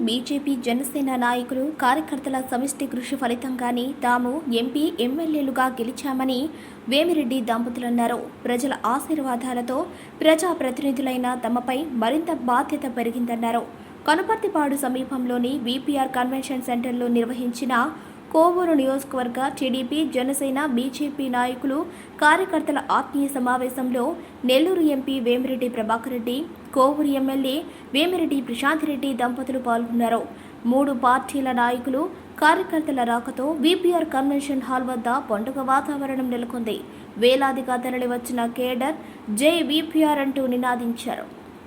BJP Janasena నాయకులు కార్యకర్తల సమిష్టి కృషి ఫలితంగానే తాము ఎంపీ ఎమ్మెల్యేలుగా గెలిచామని వేమిరెడ్డి దంపతులు అన్నారు. ప్రజల ఆశీర్వాదాలతో ప్రజాప్రతినిధులైన తమపై మరింత బాధ్యత పెరిగిందన్నారు. కనుపర్తిపాడు సమీపంలోని వీపీఆర్ కన్వెన్షన్ సెంటర్లో నిర్వహించిన కోవూరు నియోజకవర్గ టీడీపీ జనసేన బీజేపీ నాయకులు కార్యకర్తల ఆత్మీయ సమావేశంలో నెల్లూరు ఎంపీ వేమిరెడ్డి ప్రభాకర్ రెడ్డి, కోవూరు ఎమ్మెల్యే వేమిరెడ్డి ప్రశాంత్ రెడ్డి దంపతులు పాల్గొన్నారు. 3 పార్టీల నాయకులు కార్యకర్తల రాకతో వీపీఆర్ కన్వెన్షన్ హాల్ వద్ద పండుగ వాతావరణం నెలకొంది. వేలాదిగా తరలివచ్చిన కేడర్ జై వీపీఆర్ అంటూ నినాదించారు.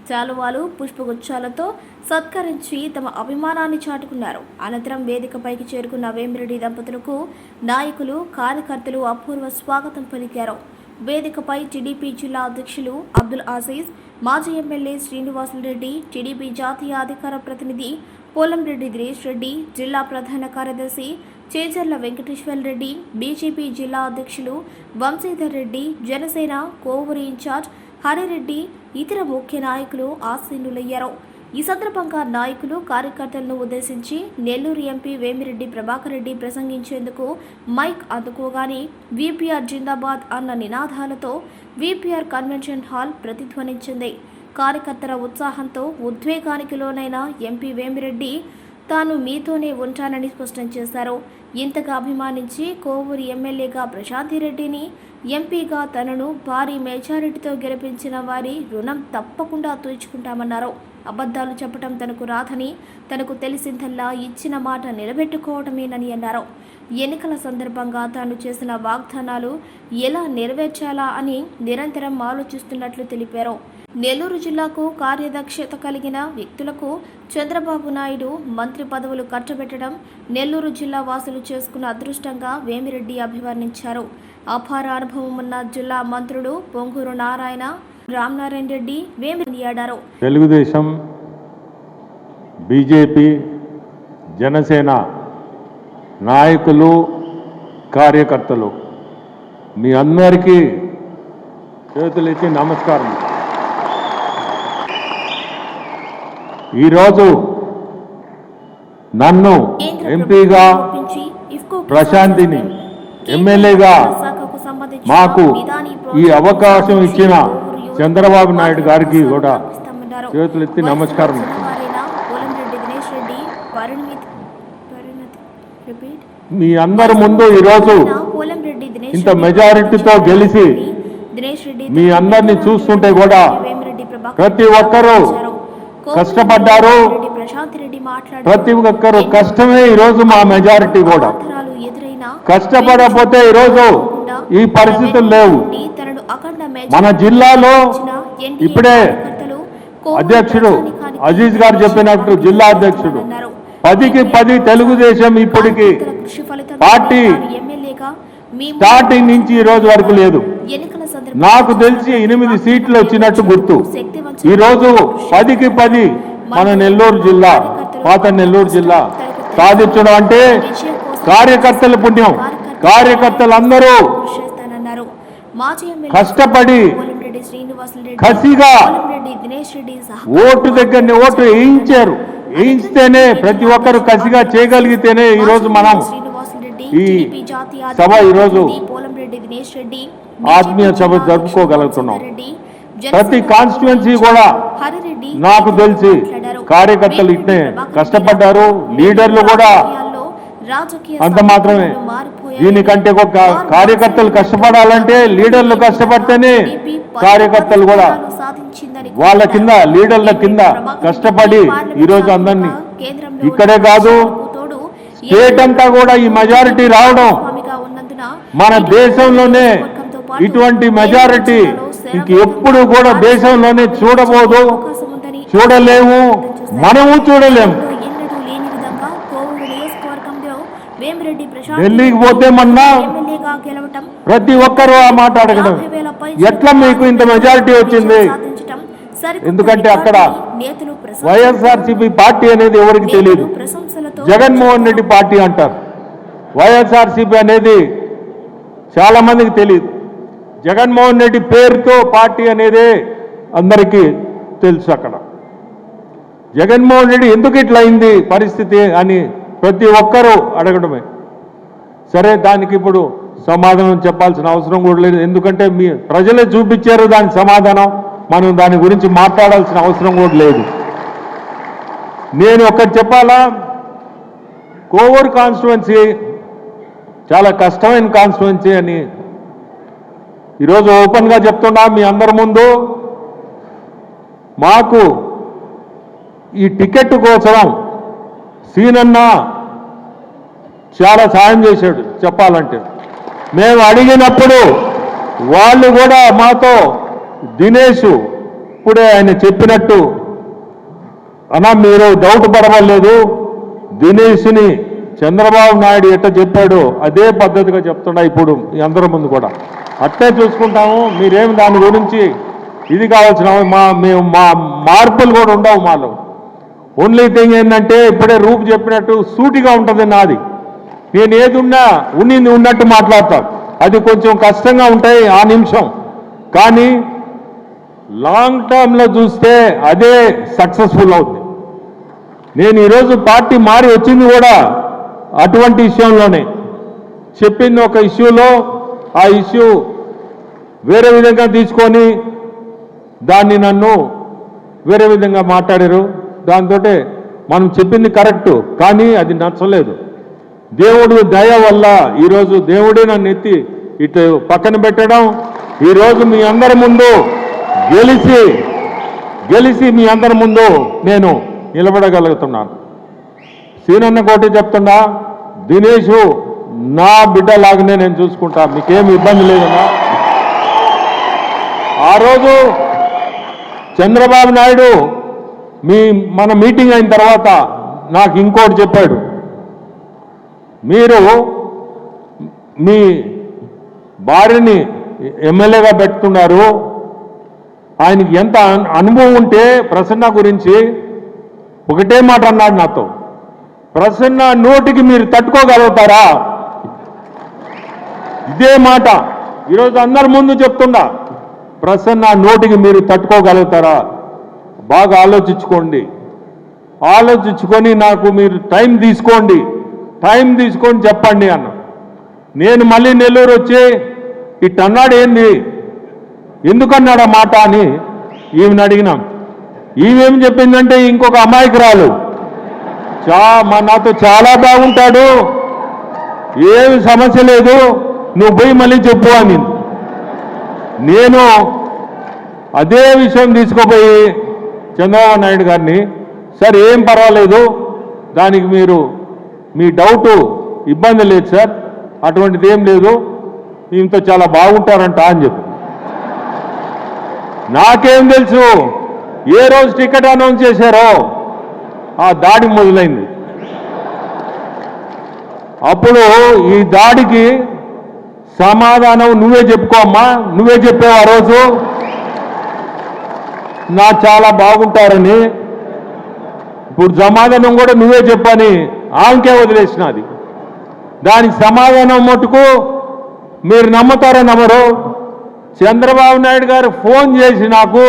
శాలువాలు, పుష్పగుచ్చాలతో సత్కరించి తమ అభిమానాన్ని చాటుకున్నారు. అనంతరం వేదికపైకి చేరుకున్న వేమిరెడ్డి దంపతులకు నాయకులు, కార్యకర్తలు అపూర్వ స్వాగతం పలికారు. వేదికపై టీడీపీ జిల్లా అధ్యక్షులు అబ్దుల్ ఆజీజ్, మాజీ ఎమ్మెల్యే శ్రీనివాసులరెడ్డి, టీడీపీ జాతీయ అధికార ప్రతినిధి పోలంరెడ్డి దినేష్ రెడ్డి, జిల్లా ప్రధాన కార్యదర్శి చేజర్ల వెంకటేశ్వరరెడ్డి, బీజేపీ జిల్లా అధ్యక్షులు వంశీధర్ రెడ్డి, జనసేన కోవూరు ఇన్ఛార్జ్ హరిరెడ్డి, ఇతర ముఖ్య నాయకులు ఆసీనులయ్యారు. ఈ సందర్భంగా నాయకులు, కార్యకర్తలను ఉద్దేశించి నెల్లూరు ఎంపీ వేమిరెడ్డి ప్రభాకర్ రెడ్డి ప్రసంగించేందుకు మైక్ అందుకోగానే వీపీఆర్ జిందాబాద్ అన్న నినాదాలతో వీపీఆర్ కన్వెన్షన్ హాల్ ప్రతిధ్వనించింది. కార్యకర్తల ఉత్సాహంతో ఉద్వేగానికి లోనైన ఎంపీ వేమిరెడ్డి తాను మీతోనే ఉంటానని స్పష్టం చేశారు. ఇంతగా అభిమానించి కోవూరు ఎమ్మెల్యేగా ప్రశాంతిరెడ్డిని, ఎంపీగా తనను భారీ మెజారిటీతో గెలిపించిన వారి రుణం తప్పకుండా తీర్చుకుంటామన్నారు. అబద్ధాలు చెప్పడం తనకు రాదని, తనకు తెలిసిందల్లా ఇచ్చిన మాట నిలబెట్టుకోవటమేనని అన్నారు. ఎన్నికల సందర్భంగా తాను చేసిన వాగ్దానాలు ఎలా నెరవేర్చాలా అని నిరంతరం ఆలోచిస్తున్నట్లు తెలిపారు. నెల్లూరు జిల్లాకు కార్యదక్షత కలిగిన వ్యక్తులకు చంద్రబాబు నాయుడు మంత్రి పదవులు కట్టబెట్టడం నెల్లూరు జిల్లా వాసులు చేసుకున్న అదృష్టంగా వేమిరెడ్డి అభివర్ణించారు. అపార అనుభవం ఉన్న జిల్లా మంత్రులు పొంగూరు నారాయణ, రామనారాయణ రెడ్డి వేమిరెడ్డియాడారు. తెలుగుదేశం, బీజేపీ, జనసేన నాయకులు, కార్యకర్తలు మీ అందరికీ చేతులెత్తి నమస్కారం. ఈరోజు నన్ను ఎంపీగా, ప్రశాంతిని ఎమ్మెల్యేగా మాకు ఈ అవకాశం ఇచ్చిన చంద్రబాబు నాయుడు గారికి కూడా చేతులెత్తి నమస్కారం. మీ అందరి ముందు ఈరోజు ఇంత మెజారిటీతో గెలిచి మీ అందరినీ చూస్తుంటే కూడా ప్రతి ఒక్కరూ కష్టపడ్డారు. ప్రతి ఒక్కరు కష్టమే ఈరోజు మా మెజారిటీ కూడా. కష్టపడకపోతే ఈరోజు ఈ పరిస్థితులు లేవు. మన జిల్లాలో ఇప్పుడే అధ్యక్షుడు అజీజ్ గారు చెప్పినట్టు, జిల్లా అధ్యక్షుడు 10కి 10 తెలుగుదేశం ఇప్పటికి పార్టీ స్టార్టింగ్ నుంచి ఈ రోజు వరకు లేదు. నాకు తెలిసి 8 సీట్లు వచ్చినట్టు గుర్తు. ఈ రోజు 10కి 10 మన నెల్లూరు జిల్లా, పాత నెల్లూరు జిల్లా సాధించడం అంటే కార్యకర్తల పుణ్యం. కార్యకర్తలందరూ కష్టపడి కసిగా ఓటు దగ్గరనే ఓటు వేయించారు. వేయించితేనే ప్రతి ఒక్కరు కసిగా చేయగలిగితేనే ఈరోజు మనం ఈ సభ ఈరోజు ఆత్మీయ సభ జరుపుకోగలుగుతున్నాం. ప్రతి కాన్స్టిట్యుయెన్సీ కూడా నాకు తెలిసి కార్యకర్తలు ఇట్నే కష్టపడ్డారు. లీడర్లు కూడా అంత మాత్రమే. దీనికంటే ఒక కార్యకర్తలు కష్టపడాలంటే లీడర్లు కష్టపడితేనే కార్యకర్తలు కూడా వాళ్ళ కింద, లీడర్ల కింద కష్టపడి ఈరోజు అందరినీ ఇక్కడే కాదు స్టేట్ అంతా కూడా ఈ మెజారిటీ రావడం, మన దేశంలోనే ఇటువంటి మెజారిటీ ఇంకెప్పుడు కూడా దేశంలోనే చూడబోదు, చూడలేము, మనము చూడలేము. ఢిల్లీకి పోతే మొన్న ప్రతి ఒక్కరూ ఆ మాట అడగడం, ఎట్లా మీకు ఇంత మెజారిటీ వచ్చింది? ఎందుకంటే అక్కడ వైఎస్ఆర్సీపీ పార్టీ అనేది ఎవరికి తెలియదు. జగన్మోహన్ రెడ్డి పార్టీ అంటారు. వైఎస్ఆర్సీపీ అనేది చాలా మందికి తెలియదు. జగన్మోహన్ రెడ్డి పేరుతో పార్టీ అనేది అందరికీ తెలుసు. అక్కడ జగన్మోహన్ రెడ్డి ఎందుకు ఇట్లా అయింది పరిస్థితి అని ప్రతి ఒక్కరూ అడగడమే. సరే, దానికి ఇప్పుడు సమాధానం చెప్పాల్సిన అవసరం కూడా లేదు, ఎందుకంటే మీ ప్రజలే చూపించారు దానికి సమాధానం. మనం దాని గురించి మాట్లాడాల్సిన అవసరం కూడా లేదు. నేను ఒకటి చెప్పాలా, కోవూరు కాన్స్టిట్యువెన్సీ చాలా కష్టమైన కాన్స్టిట్యువెన్సీ అని ఈరోజు ఓపెన్గా చెప్తున్నా మీ అందరి ముందు. మాకు ఈ టికెట్ కోసం సీనన్న చాలా సాయం చేశాడు చెప్పాలంటే. మేము అడిగినప్పుడు వాళ్ళు కూడా మాతో దినేష్ ఇప్పుడే ఆయన చెప్పినట్టు అన్నా మీరు డౌట్ పడవలేదు, దినేష్ని చంద్రబాబు నాయుడు ఎట్ట చెప్పాడు అదే పద్ధతిగా చెప్తున్నా ఇప్పుడు మీ అందరి ముందు కూడా అట్టే చూసుకుంటాము. మీరేమి దాని గురించి ఇది కావాల్సిన మేము మార్పులు కూడా ఉండవు మాలో. ఓన్లీ థింగ్ ఏంటంటే ఇప్పుడే రూపు చెప్పినట్టు సూటిగా ఉంటుంది నాది. నేను ఏది ఉన్నా ఉన్నింది ఉన్నట్టు మాట్లాడతాను. అది కొంచెం కష్టంగా ఉంటాయి ఆ నిమిషం, కానీ లాంగ్ టర్మ్లో చూస్తే అదే సక్సెస్ఫుల్ అవుతుంది. నేను ఈరోజు పార్టీ మారి వచ్చింది కూడా అటువంటి విషయంలోనే. చెప్పింది ఒక ఇష్యూలో, ఆ ఇష్యూ వేరే విధంగా తీసుకొని దాన్ని నన్ను వేరే విధంగా మాట్లాడారు. దాంతో మనం చెప్పింది కరెక్టు, కానీ అది నచ్చలేదు. దేవుడు దయ వల్ల ఈరోజు దేవుడే నన్ను ఎత్తి ఇటు పక్కన పెట్టడం, ఈరోజు మీ అందరి ముందు గెలిచి మీ అందరి ముందు నేను నిలబడగలుగుతున్నాను. సీనన్న కోటి చెప్తున్నా, దినేష్ నా బిడ్డలాగానే నేను చూసుకుంటా, మీకేమి ఇబ్బంది లేదన్నా. ఆ రోజు చంద్రబాబు నాయుడు మన మీటింగ్ అయిన తర్వాత నాకు ఇంకోటి చెప్పాడు, మీరు మీ భార్యని ఎమ్మెల్యేగా పెట్టుకున్నారు, ఆయనకి ఎంత అనుభవం ఉంటే ప్రసన్న గురించి ఒకటే మాట అన్నాడు నాతో, ప్రసన్న నోటికి మీరు తట్టుకోగలుగుతారా? ఇదే మాట ఈరోజు అందరి ముందు చెప్తున్నా, ప్రసన్న నోటికి మీరు తట్టుకోగలుగుతారా? బాగా ఆలోచించుకోండి, ఆలోచించుకొని నాకు మీరు టైం తీసుకొని చెప్పండి అన్న. నేను మళ్ళీ నెల్లూరు వచ్చి ఇట్టన్నాడు, ఏంది ఎందుకన్నాడు ఆ మాట అని ఈమెను అడిగినాం. ఈమెం చెప్పిందంటే ఇంకొక అమాయకురాలు నాతో చాలా బాగుంటాడు, ఏమి సమస్య లేదు, నువ్వు పోయి మళ్ళీ చెప్పు అని. నేను అదే విషయం తీసుకుపోయి చంద్రబాబు నాయుడు గారిని, సార్ ఏం పర్వాలేదు, దానికి మీరు మీ డౌటు ఇబ్బంది లేదు సార్, అటువంటిది ఏం లేదు, ఇంత చాలా బాగుంటారంట అని చెప్పి. నాకేం తెలుసు ఏ రోజు టికెట్ అనౌన్స్ చేశారో ఆ దాడి మొదలైంది. అప్పుడు ఈ దాడికి సమాధానం నువ్వే చెప్పుకో అమ్మా, నువ్వే చెప్పావు ఆ రోజు నా చాలా బాగుంటారని. ఇప్పుడు సమాధానం కూడా నువ్వే చెప్పని ఆంకే వదిలేసినది. దానికి సమాధానం మటుకు మీరు నమ్ముతారో నమ్మరు, చంద్రబాబు నాయుడు గారు ఫోన్ చేసి నాకు